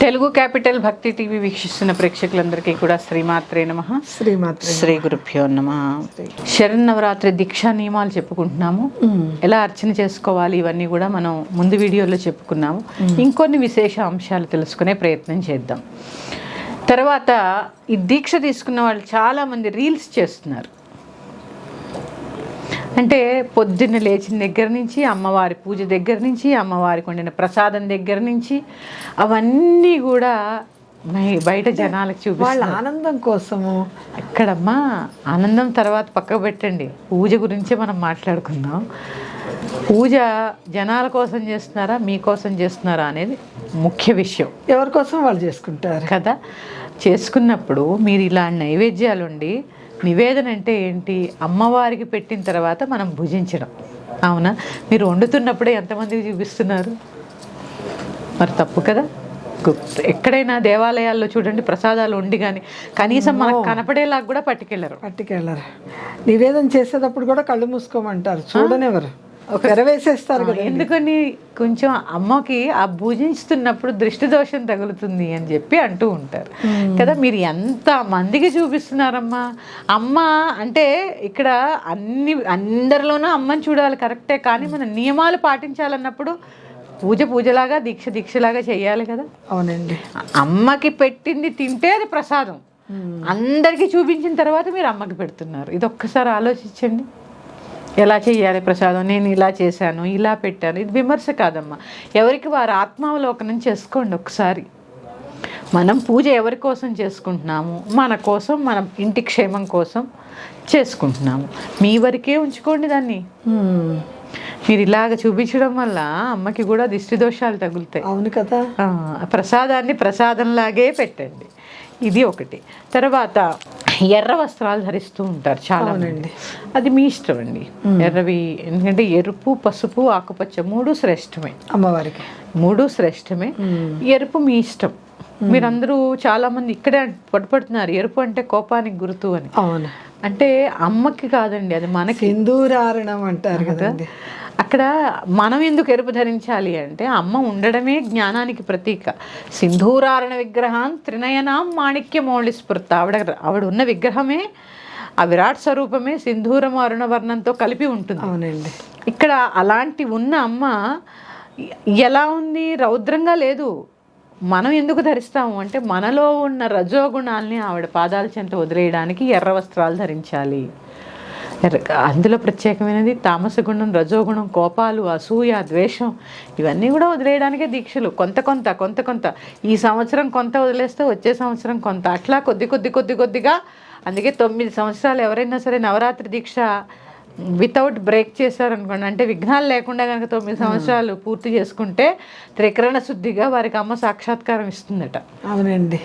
Telugu capital భక్తి TV వీక్షిస్తున్న ప్రేక్షకులందరికీ కూడా శ్రీమాత్రే నమః. శ్రీ గురుభ్యో నమః. శరన్నవరాత్రి దీక్షా నియమాలు చెప్పుకుంటున్నాము. ఎలా అర్చన చేసుకోవాలి ఇవన్నీ కూడా మనం ముందు వీడియోలో చెప్పుకున్నాము. ఇంకొన్ని విశేష అంశాలు తెలుసుకునే ప్రయత్నం చేద్దాం. తర్వాత ఈ దీక్ష తీసుకున్న వాళ్ళు చాలామంది రీల్స్ చేస్తున్నారు. అంటే పొద్దున్న లేచిన దగ్గర నుంచి అమ్మవారి పూజ దగ్గర నుంచి అమ్మవారికి వండిన ప్రసాదం దగ్గర నుంచి అవన్నీ కూడా బయట జనాలకు చూపిస్తారు. ఆనందం కోసము. ఎక్కడమ్మా ఆనందం తర్వాత పక్కకు పెట్టండి, పూజ గురించి మనం మాట్లాడుకుందాం. పూజ జనాల కోసం చేస్తున్నారా మీకోసం చేస్తున్నారా అనేది ముఖ్య విషయం. ఎవరి కోసం వాళ్ళు చేసుకుంటారు కదా. చేసుకున్నప్పుడు మీరు ఇలా నైవేద్యాలు ఉండి నివేదన అంటే ఏంటి? అమ్మవారికి పెట్టిన తర్వాత మనం భుజించడం. అవునా? మీరు వండుతున్నప్పుడే ఎంతమందికి చూపిస్తున్నారు? మరి తప్పు కదా. ఎక్కడైనా దేవాలయాల్లో చూడండి, ప్రసాదాలు ఉండి కానీ కనీసం మనకు కనపడేలాగా కూడా పట్టుకెళ్ళరు. నివేదన చేసేటప్పుడు కూడా కళ్ళు మూసుకోమంటారు, చూడనివ్వరు, వేసేస్తారు కదా. ఎందుకని? కొంచెం అమ్మకి ఆ పూజిస్తున్నప్పుడు దృష్టి దోషం తగులుతుంది అని చెప్పి అంటూ ఉంటారు కదా. మీరు ఎంత మందికి చూపిస్తున్నారమ్మా? అమ్మ అంటే ఇక్కడ అందరిలోనూ అమ్మని చూడాలి, కరెక్టే. కానీ మన నియమాలు పాటించాలన్నప్పుడు పూజలాగా దీక్షలాగా చేయాలి కదా. అవునండి. అమ్మకి పెట్టింది తింటే అది ప్రసాదం. అందరికీ చూపించిన తర్వాత మీరు అమ్మకి పెడుతున్నారు. ఇది ఒక్కసారి ఆలోచించండి. ఎలా చేయాలి ప్రసాదం? నేను ఇలా చేశాను, ఇలా పెట్టాను. ఇది విమర్శ కాదమ్మా. ఎవరికి వారు ఆత్మావలోకనం చేసుకోండి ఒకసారి. మనం పూజ ఎవరి కోసం చేసుకుంటున్నాము? మన కోసం, మన ఇంటి క్షేమం కోసం చేసుకుంటున్నాము. మీ వరకే ఉంచుకోండి దాన్ని. మీరు ఇలాగ చూపించడం వల్ల అమ్మకి కూడా దిష్టి దోషాలు తగులుతాయి. అవును కదా. ప్రసాదాన్ని ప్రసాదంలాగే పెట్టండి. ఇది ఒకటి. తర్వాత ఎర్ర వస్త్రాలు ధరిస్తూ ఉంటారు చాలా మంది. అది మీ ఇష్టం అండి. ఎర్రవి, ఎందుకంటే ఎరుపు, పసుపు, ఆకుపచ్చ మూడు శ్రేష్టమే అమ్మవారికి. మూడు శ్రేష్టమే. ఎరుపు మీ ఇష్టం. మీరందరూ చాలా మంది ఇక్కడే పట్టుపడుతున్నారు, ఎరుపు అంటే కోపానికి గుర్తు అని. అవును. అంటే అమ్మకి కాదండి, అది మనకి. సింధూరారణం అంటారు కదా. అక్కడ మనం ఎందుకు ఎరుపు ధరించాలి అంటే అమ్మ ఉండడమే జ్ఞానానికి ప్రతీక. సింధూరారణ విగ్రహం త్రినయనాం మాణిక్యమౌళి స్ఫుర్త. ఆవిడ ఉన్న విగ్రహమే, ఆ విరాట్ స్వరూపమే సింధూరం అరుణవర్ణంతో కలిపి ఉంటుంది. అవునండి. ఇక్కడ అలాంటి ఉన్న అమ్మ ఎలా ఉంది? రౌద్రంగా లేదు. మనం ఎందుకు ధరిస్తాము అంటే మనలో ఉన్న రజోగుణాల్ని ఆవిడ పాదాల చెంత వదిలేయడానికి ఎర్ర వస్త్రాలు ధరించాలి. అందులో ప్రత్యేకమైనది తామస గుణం, రజోగుణం, కోపాలు, అసూయ, ద్వేషం ఇవన్నీ కూడా వదిలేయడానికే దీక్షలు. కొంత ఈ సంవత్సరం కొంత వదిలేస్తే వచ్చే సంవత్సరం కొంత, అట్లా కొద్దిగా. అందుకే 9 సంవత్సరాలు ఎవరైనా సరే నవరాత్రి దీక్ష వితౌట్ బ్రేక్ చేశారనుకోండి, అంటే విఘ్నాలు లేకుండా కనుక 9 సంవత్సరాలు పూర్తి చేసుకుంటే త్రికరణ శుద్ధిగా వారికి అమ్మ సాక్షాత్కారం ఇస్తుందట. అవునండి.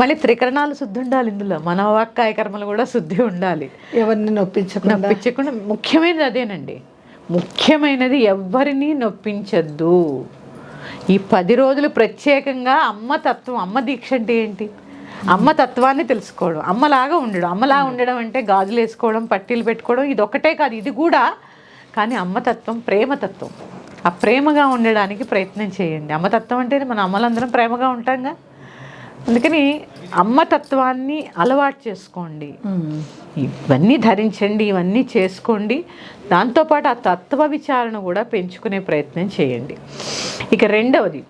మళ్ళీ త్రికరణాలు శుద్ధి ఉండాలి. ఇందులో మనోవాక్కాయ కర్మలు కూడా శుద్ధి ఉండాలి. ఎవరిని నొప్పించకుండా. ముఖ్యమైనది అదేనండి. ముఖ్యమైనది ఎవ్వరిని నొప్పించద్దు. ఈ 10 రోజులు ప్రత్యేకంగా అమ్మ తత్వం, అమ్మ దీక్ష అంటే ఏంటి? అమ్మ తత్వాన్ని తెలుసుకోవడం, అమ్మలాగా ఉండడం. అమ్మలా ఉండడం అంటే గాజులు వేసుకోవడం, పట్టీలు పెట్టుకోవడం, ఇది ఒకటే కాదు, ఇది కూడా. కానీ అమ్మతత్వం ప్రేమతత్వం. ఆ ప్రేమగా ఉండడానికి ప్రయత్నం చేయండి. అమ్మతత్వం అంటే మన అమ్మలందరం ప్రేమగా ఉంటాంగా. అందుకని అమ్మతత్వాన్ని అలవాటు చేసుకోండి. ఇవన్నీ ధరించండి, ఇవన్నీ చేసుకోండి. దాంతోపాటు ఆ తత్వ విచారణ కూడా పెంచుకునే ప్రయత్నం చేయండి. ఇక రెండవది,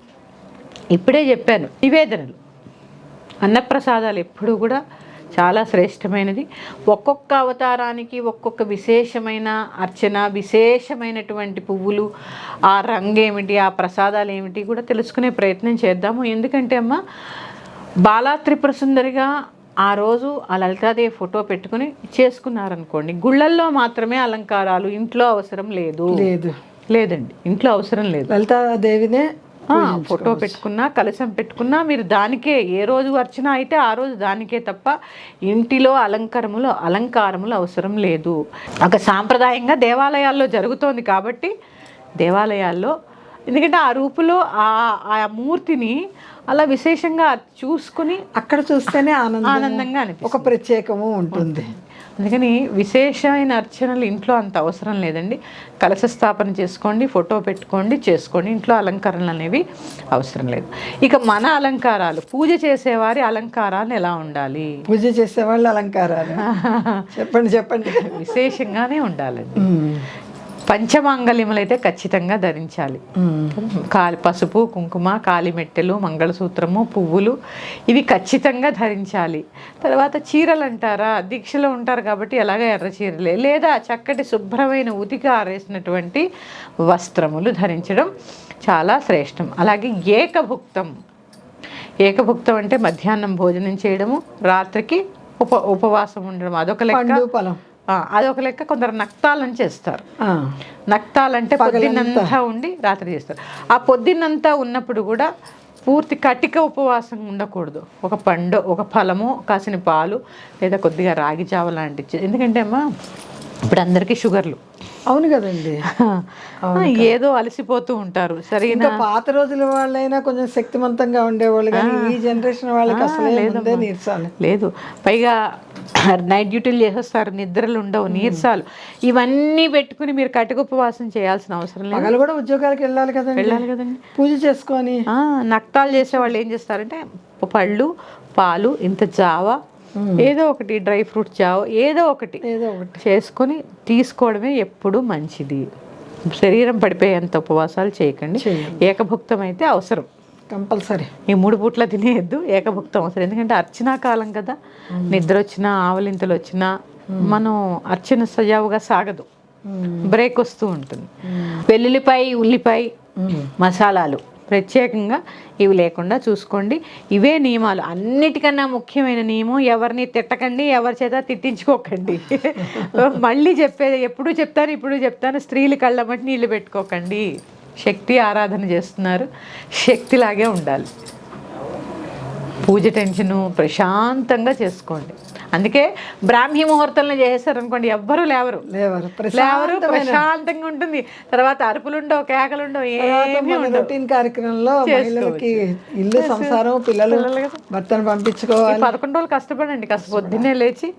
ఇప్పుడే చెప్పాను, నివేదనలు. అన్నప్రసాదాలు ఎప్పుడూ కూడా చాలా శ్రేష్టమైనది. ఒక్కొక్క అవతారానికి ఒక్కొక్క విశేషమైన అర్చన, విశేషమైనటువంటి పువ్వులు, ఆ రంగు ఏమిటి, ఆ ప్రసాదాలు ఏమిటి కూడా తెలుసుకునే ప్రయత్నం చేద్దాము. ఎందుకంటే అమ్మ బాలా త్రిపుర సుందరిగా ఆ రోజు ఆ లలితాదేవి ఫోటో పెట్టుకుని చేసుకున్నారనుకోండి, గుళ్ళల్లో మాత్రమే అలంకారాలు, ఇంట్లో అవసరం లేదండి. ఇంట్లో అవసరం లేదు. లలితాదేవినే ఫోటో పెట్టుకున్నా, కలశం పెట్టుకున్నా మీరు దానికే, ఏ రోజు అర్చన అయితే ఆ రోజు దానికే తప్ప ఇంటిలో అలంకారములు అవసరం లేదు. ఒక సాంప్రదాయంగా దేవాలయాల్లో జరుగుతోంది కాబట్టి దేవాలయాల్లో, ఎందుకంటే ఆ రూపులో ఆ మూర్తిని అలా విశేషంగా చూసుకుని అక్కడ చూస్తేనే ఆనందంగా అనిపిస్తుంది. ఒక ప్రత్యేకము ఉంటుంది. అందుకని విశేషమైన అర్చనలు ఇంట్లో అంత అవసరం లేదండి. కలశ స్థాపన చేసుకోండి, ఫోటో పెట్టుకోండి, చేసుకోండి. ఇంట్లో అలంకరణలు అనేవి అవసరం లేదు. ఇక మన అలంకారాలు, పూజ చేసేవారి అలంకారాలు ఎలా ఉండాలి? పూజ చేసేవాళ్ళు అలంకారాలు చెప్పండి. విశేషంగానే ఉండాలండి. పంచమాంగళ్యములు అయితే ఖచ్చితంగా ధరించాలి. పసుపు, కుంకుమ, కాలిమెట్టెలు, మంగళసూత్రము, పువ్వులు ఇవి ఖచ్చితంగా ధరించాలి. తర్వాత చీరలు అంటారా, దీక్షలో ఉంటారు కాబట్టి ఎలాగ ఎర్ర చీరలే లేదా చక్కటి శుభ్రమైన ఉతికి ఆరేసినటువంటి వస్త్రములు ధరించడం చాలా శ్రేష్టం. అలాగే ఏకభుక్తం అంటే మధ్యాహ్నం భోజనం చేయడము, రాత్రికి ఉపవాసం ఉండడం, అదొక లెక్క. అదొక లెక్క. కొందరు నక్తాలని చేస్తారు. నక్తాలంటే పొద్దున్నంతా ఉండి రాత్రి చేస్తారు. ఆ పొద్దున్నంతా ఉన్నప్పుడు కూడా పూర్తి కటిక ఉపవాసం ఉండకూడదు. ఒక పండు, ఒక ఫలము, కాసిన పాలు లేదా కొద్దిగా రాగి జావ లాంటివి. ఎందుకంటే అమ్మా ఇప్పుడు అందరికీ షుగర్లు. అవును కదండి. ఏదో అలసిపోతూ ఉంటారు. సరిగా పాత రోజుల వాళ్ళైనా కొంచెం శక్తివంతంగా ఉండేవాళ్ళు, కానీ ఈ జనరేషన్ వాళ్ళకి అసలు లేదు. పైగా నైట్ డ్యూటీలు చేసేస్తారు, నిద్రలు ఉండవు, నీరసాలు, ఇవన్నీ పెట్టుకుని మీరు కటిక ఉపవాసం చేయాల్సిన అవసరం లేదు. పగలు కూడా ఉద్యోగాలకు వెళ్ళాలి కదండి. పూజ చేసుకొని నక్తాలు చేసే వాళ్ళు ఏం చేస్తారంటే పళ్ళు, పాలు, ఇంత జావ, ఏదో ఒకటి డ్రై ఫ్రూట్ జావ, ఏదో ఒకటి చేసుకొని తీసుకోవడమే ఎప్పుడు మంచిది. శరీరం పడిపోయేంత ఉపవాసాలు చేయకండి. ఏకభుక్తం అయితే అవసరం కంపల్సరీ. ఈ 3 పూట్ల తినేయద్దు, ఏకభుక్తం అవసరం. ఎందుకంటే అర్చనా కాలం కదా, నిద్ర వచ్చినా ఆవలింతలు వచ్చినా మనం అర్చన సజావుగా సాగదు, బ్రేక్ వస్తూ ఉంటుంది. వెల్లుల్లిపాయ, ఉల్లిపాయ, మసాలాలు ప్రత్యేకంగా ఇవి లేకుండా చూసుకోండి. ఇవే నియమాలు. అన్నిటికన్నా ముఖ్యమైన నియమం, ఎవరిని తిట్టకండి, ఎవరి చేత తిట్టించుకోకండి. మళ్ళీ చెప్పేది ఎప్పుడు చెప్తాను, ఇప్పుడు చెప్తాను, స్త్రీలు కళ్ళమట్టి నీళ్ళు పెట్టుకోకండి. శక్తి ఆరాధన చేస్తున్నారు, శక్తిలాగే ఉండాలి. పూజ టెన్షను ప్రశాంతంగా చేసుకోండి. అందుకే బ్రాహ్మీ ముహూర్తంలో చేసేసారనుకోండి, ఎవ్వరూ లేవరు, ప్రశాంతంగా ఉంటుంది. తర్వాత అరుపులుండవు, కేకలుండవు, రొటీన్ కార్యక్రమంలో మహిళలకి ఇల్లు, సంసారం, పిల్లలు, భర్తను పంపించుకోవాలి. 11 రోజులు కష్టపడండి. పొద్దున్నే లేచి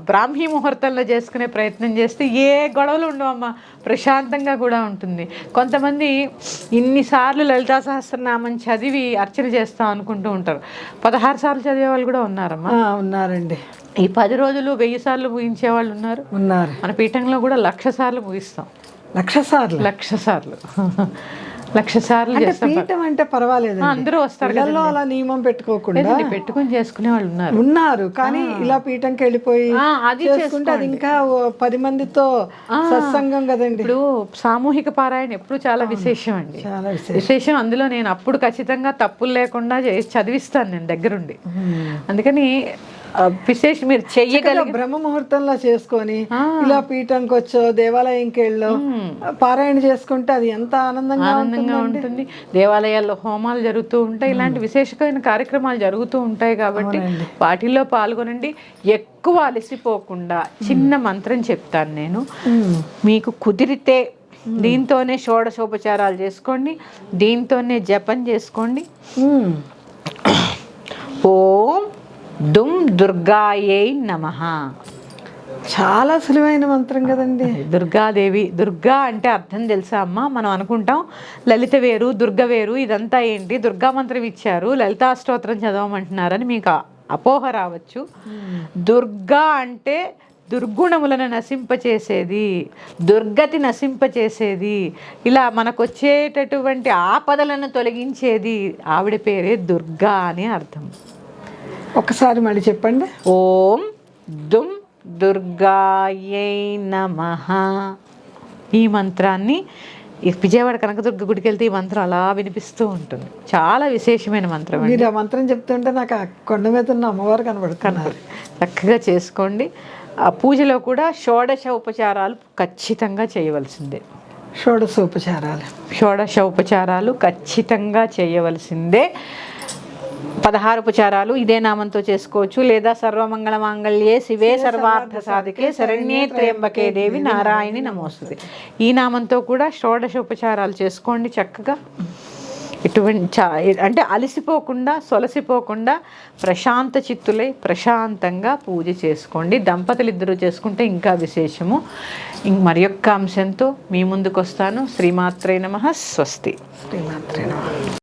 బ్రాహ్మీ ముహూర్తంలో చేసుకునే ప్రయత్నం చేస్తే ఏ గొడవలు ఉండవమ్మా, ప్రశాంతంగా కూడా ఉంటుంది. కొంతమంది ఇన్నిసార్లు లలితా సహస్రనామం చదివి అర్చన చేస్తాం అనుకుంటూ ఉంటారు. 16 సార్లు చదివే వాళ్ళు కూడా ఉన్నారమ్మా. ఉన్నారండి. ఈ 10 రోజులు 1000 సార్లు ముగించే వాళ్ళు ఉన్నారు. మన పీఠంలో కూడా 1,00,000 సార్లు ముగిస్తాం. 1,00,000 సార్లు పీఠం అంటే పర్వాలేదు, అందరూ వస్తారు. అలా నియమం పెట్టుకోకుండా పెట్టుకుని చేసుకునే వాళ్ళు ఉన్నారు. కానీ ఇలా పీఠంకి వెళ్ళిపోయి అది చేసుకుంటే అది ఇంకా 10 మందితో సత్సంగం కదండి. ఇప్పుడు సామూహిక పారాయణ ఎప్పుడు చాలా విశేషం అండి, చాలా విశేషం. అందులో నేను అప్పుడు ఖచ్చితంగా తప్పులు లేకుండా చదివిస్తాను నేను దగ్గరుండి. అందుకని విశేషం మీరు చెయ్యగలిగే బ్రహ్మ ముహూర్తంలో చేసుకొని ఇలా పీఠంకి వచ్చో దేవాలయంకి వెళ్ళో పారాయణ చేసుకుంటే అది ఎంత ఆనందంగా ఉంటుంది. దేవాలయాల్లో హోమాలు జరుగుతూ ఉంటాయి, ఇలాంటి విశేషమైన కార్యక్రమాలు జరుగుతూ ఉంటాయి. కాబట్టి వాటిల్లో పాల్గొనండి. ఎక్కువ అలసిపోకుండా చిన్న మంత్రం చెప్తాను నేను, మీకు కుదిరితే దీంతోనే షోడశోపచారాలు చేసుకోండి, దీంతోనే జపం చేసుకోండి. ఓం దుం దుర్గాయై నమః. చాలా సులువైన మంత్రం కదండి. దుర్గాదేవి, దుర్గా అంటే అర్థం తెలుసా అమ్మ? మనం అనుకుంటాం లలిత వేరు, దుర్గ వేరు, ఇదంతా ఏంటి, దుర్గా మంత్రం ఇచ్చారు, లలితా స్తోత్రం చదవమంటున్నారని మీకు అపోహ రావచ్చు. దుర్గా అంటే దుర్గుణములను నశింపచేసేది, దుర్గతి నశింపచేసేది, ఇలా మనకు వచ్చేటటువంటి ఆపదలను తొలగించేది ఆవిడ పేరే దుర్గా అని అర్థం. ఒకసారి మళ్ళీ చెప్పండి. ఓం దుం దుర్గాయై నమః. ఈ మంత్రాన్ని విజయవాడ కనకదుర్గ గుడికి వెళ్తే ఈ మంత్రం అలా వినిపిస్తూ ఉంటుంది. చాలా విశేషమైన మంత్రం. మీరు ఆ మంత్రం చెప్తుంటే నాకు ఆ కొండ మీద ఉన్న అమ్మవారు కనబడుతున్నారు. చక్కగా చేసుకోండి. ఆ పూజలో కూడా షోడశ ఉపచారాలు ఖచ్చితంగా చేయవలసిందే. షోడశ ఉపచారాలు ఖచ్చితంగా చేయవలసిందే. 16 ఉపచారాలు ఇదే నామంతో చేసుకోవచ్చు, లేదా సర్వమంగళ మాంగళ్యే శివే సర్వార్థ సాధికే శరణ్యే త్ర్యంబకే దేవి నారాయణి నమోస్తుతే, ఈ నామంతో కూడా షోడశ ఉపచారాలు చేసుకోండి చక్కగా. అంటే అలసిపోకుండా సొలసిపోకుండా ప్రశాంత చిత్తులై ప్రశాంతంగా పూజ చేసుకోండి. దంపతులు ఇద్దరు చేసుకుంటే ఇంకా విశేషము. మరి యొక్క అంశంతో మీ ముందుకు వస్తాను. శ్రీమాత్రే నమః. స్వస్తి. శ్రీమాత్రే నమః.